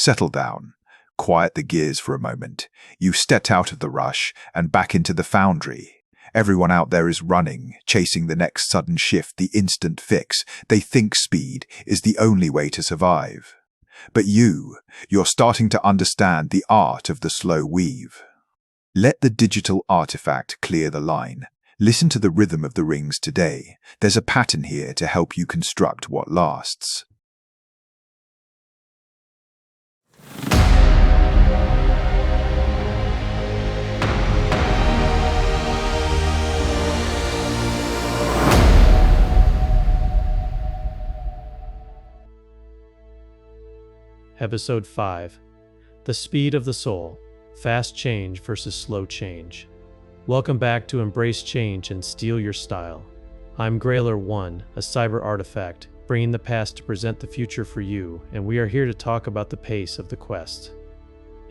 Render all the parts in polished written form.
Settle down. Quiet the gears for a moment. You've stepped out of the rush and back into the foundry. Everyone out there is running, chasing the next sudden shift, the instant fix. They think speed is the only way to survive. But you're starting to understand the art of the slow weave. Let the digital artifact clear the line. Listen to the rhythm of the rings today. There's a pattern here to help you construct what lasts. Episode 5. The Speed of the Soul. Fast Change versus Slow Change. Welcome back to Embrace Change and Steal Your Style. I'm Grailness, a cyber artifact, bringing the past to present the future for you, and we are here to talk about the pace of the quest.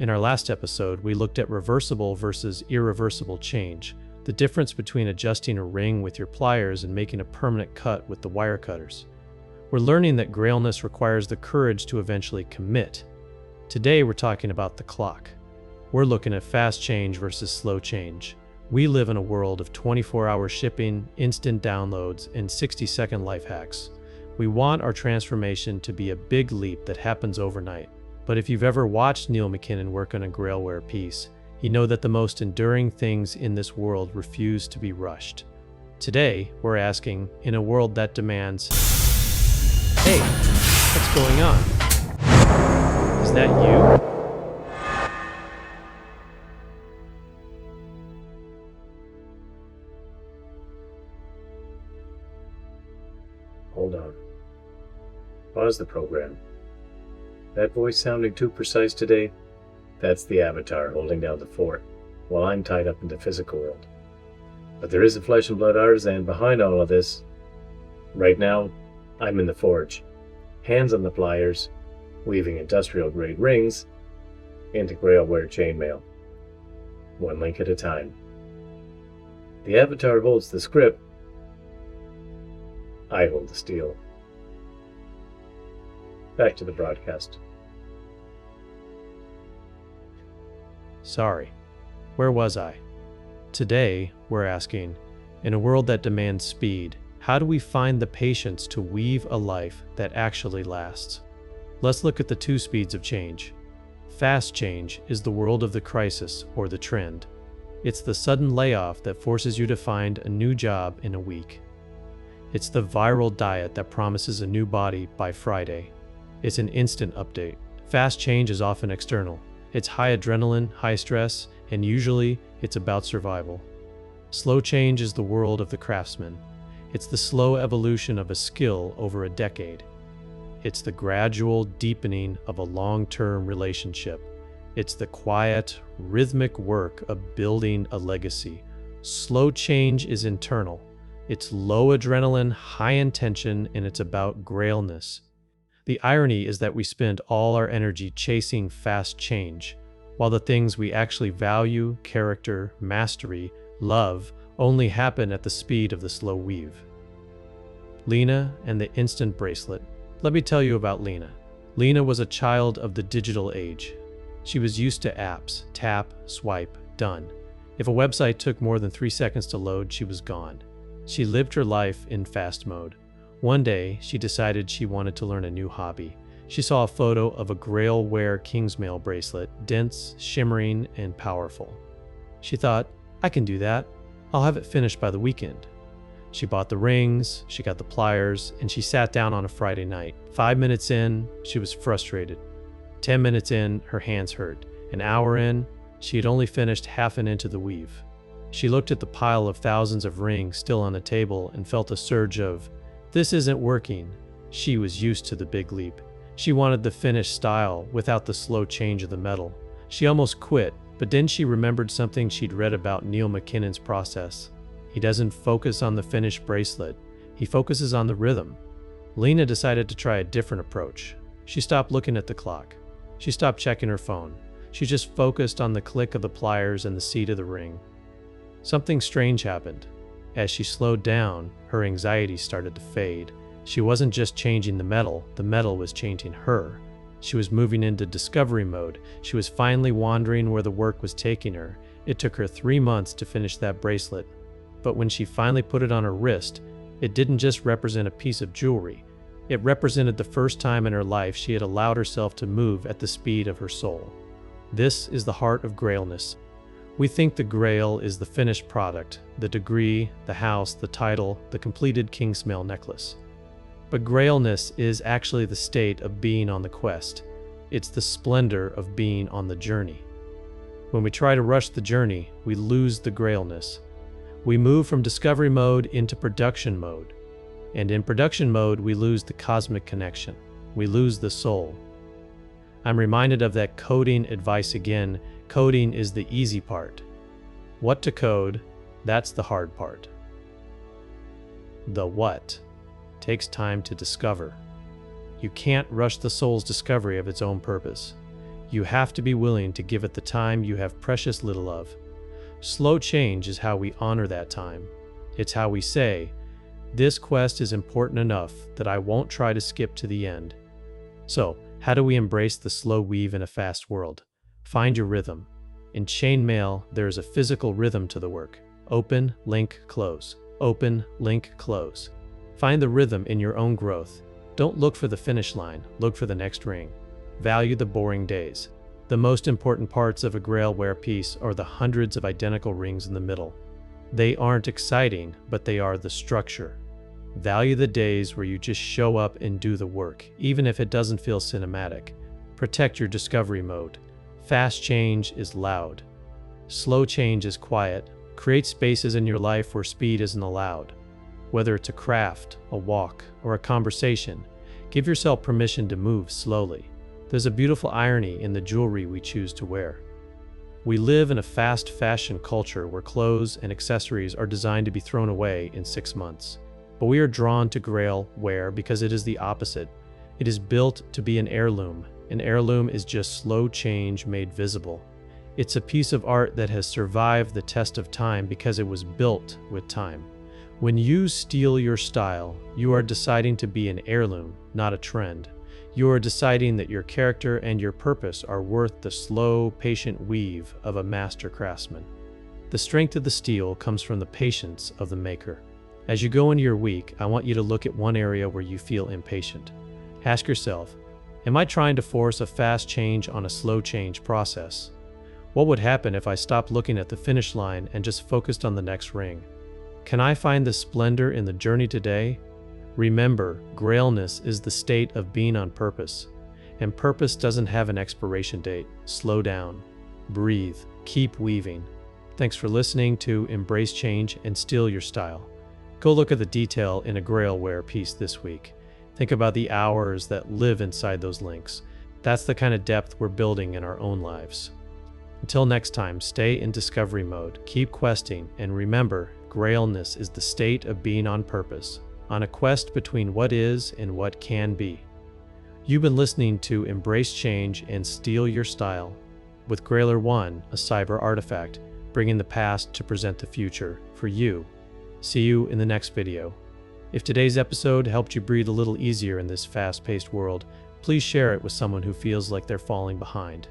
In our last episode, we looked at reversible versus irreversible change, the difference between adjusting a ring with your pliers and making a permanent cut with the wire cutters. We're learning that Grailness requires the courage to eventually commit. Today we're talking about the clock. We're looking at fast change versus slow change. We live in a world of 24-hour shipping, instant downloads, and 60-second life hacks. We want our transformation to be a big leap that happens overnight. But if you've ever watched Neil McKinnon work on a Grailware piece, you know that the most enduring things in this world refuse to be rushed. Today, we're asking, in a world that demands, hey, what's going on? Is that you? Hold on. Pause the program. That voice sounding too precise today? That's the avatar holding down the fort, while I'm tied up in the physical world. But there is a flesh and blood artisan behind all of this. Right now, I'm in the forge, hands on the pliers, weaving industrial-grade rings into Grailware chainmail, one link at a time. The avatar holds the script, I hold the steel. Back to the broadcast. Sorry, where was I? Today, we're asking, in a world that demands speed, how do we find the patience to weave a life that actually lasts? Let's look at the two speeds of change. Fast change is the world of the crisis or the trend. It's the sudden layoff that forces you to find a new job in a week. It's the viral diet that promises a new body by Friday. It's an instant update. Fast change is often external. It's high adrenaline, high stress, and usually it's about survival. Slow change is the world of the craftsman. It's the slow evolution of a skill over a decade. It's the gradual deepening of a long-term relationship. It's the quiet, rhythmic work of building a legacy. Slow change is internal. It's low adrenaline, high intention, and it's about Grailness. The irony is that we spend all our energy chasing fast change, while the things we actually value, character, mastery, love, only happen at the speed of the slow weave. Lena and the instant bracelet. Let me tell you about Lena. Lena was a child of the digital age. She was used to apps, tap, swipe, done. If a website took more than 3 seconds to load, she was gone. She lived her life in fast mode. One day, she decided she wanted to learn a new hobby. She saw a photo of a Grailware Kingsmail bracelet, dense, shimmering, and powerful. She thought, I can do that. I'll have it finished by the weekend. She bought the rings, she got the pliers, and she sat down on a Friday night. 5 minutes in, she was frustrated. 10 minutes in, her hands hurt. An hour in, she had only finished half an inch of the weave. She looked at the pile of thousands of rings still on the table and felt a surge of, this isn't working. She was used to the big leap. She wanted the finished style without the slow change of the metal. She almost quit, but then she remembered something she'd read about Neil McKinnon's process. He doesn't focus on the finished bracelet, he focuses on the rhythm. Lena decided to try a different approach. She stopped looking at the clock. She stopped checking her phone. She just focused on the click of the pliers and the seat of the ring. Something strange happened. As she slowed down, her anxiety started to fade. She wasn't just changing the metal was changing her. She was moving into discovery mode. She was finally wandering where the work was taking her. It took her 3 months to finish that bracelet. But when she finally put it on her wrist, it didn't just represent a piece of jewelry. It represented the first time in her life she had allowed herself to move at the speed of her soul. This is the heart of Grailness. We think the Grail is the finished product, the degree, the house, the title, the completed Chainmaille necklace. But Grailness is actually the state of being on the quest. It's the splendor of being on the journey. When we try to rush the journey, we lose the Grailness. We move from discovery mode into production mode. And in production mode, we lose the cosmic connection. We lose the soul. I'm reminded of that coding advice again. Coding is the easy part. What to code, that's the hard part. The what takes time to discover. You can't rush the soul's discovery of its own purpose. You have to be willing to give it the time you have precious little of. Slow change is how we honor that time. It's how we say, this quest is important enough that I won't try to skip to the end. So, how do we embrace the slow weave in a fast world? Find your rhythm. In Chainmaille, there is a physical rhythm to the work. Open, link, close. Open, link, close. Find the rhythm in your own growth. Don't look for the finish line, look for the next ring. Value the boring days. The most important parts of a Grailware piece are the hundreds of identical rings in the middle. They aren't exciting, but they are the structure. Value the days where you just show up and do the work, even if it doesn't feel cinematic. Protect your discovery mode. Fast change is loud. Slow change is quiet. Create spaces in your life where speed isn't allowed. Whether it's a craft, a walk, or a conversation, give yourself permission to move slowly. There's a beautiful irony in the jewelry we choose to wear. We live in a fast fashion culture where clothes and accessories are designed to be thrown away in 6 months. But we are drawn to Grailware because it is the opposite. It is built to be an heirloom. An heirloom is just slow change made visible. It's a piece of art that has survived the test of time because it was built with time. When you steal your style, you are deciding to be an heirloom, not a trend. You are deciding that your character and your purpose are worth the slow, patient weave of a master craftsman. The strength of the steel comes from the patience of the maker. As you go into your week, I want you to look at one area where you feel impatient. Ask yourself, am I trying to force a fast change on a slow change process? What would happen if I stopped looking at the finish line and just focused on the next ring? Can I find the splendor in the journey today? Remember, Grailness is the state of being on purpose, and purpose doesn't have an expiration date. Slow down, breathe, keep weaving. Thanks for listening to Embrace Change and Steal Your Style. Go look at the detail in a Grailware piece this week. Think about the hours that live inside those links. That's the kind of depth we're building in our own lives. Until next time, stay in discovery mode, keep questing, and remember, Grailness is the state of being on purpose, on a quest between what is and what can be. You've been listening to Embrace Change and Steal Your Style with Grailer 1, a cyber artifact, bringing the past to present the future for you. See you in the next video. If today's episode helped you breathe a little easier in this fast-paced world, please share it with someone who feels like they're falling behind.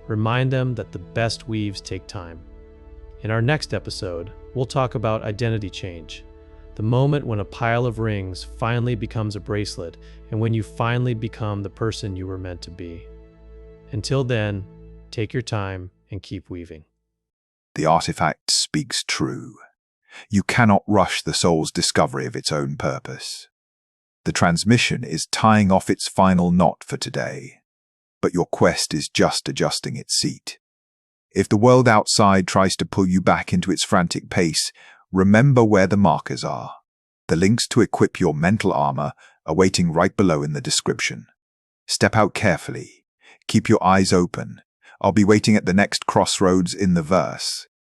Remind them that the best weaves take time. In our next episode, we'll talk about identity change, the moment when a pile of rings finally becomes a bracelet and when you finally become the person you were meant to be. Until then, take your time and keep weaving. The artifact speaks true. You cannot rush the soul's discovery of its own purpose. The transmission is tying off its final knot for today, but your quest is just adjusting its seat. If the world outside tries to pull you back into its frantic pace, remember where the markers are. The links to equip your mental armor are waiting right below in the description. Step out carefully. Keep your eyes open. I'll be waiting at the next crossroads in the verse.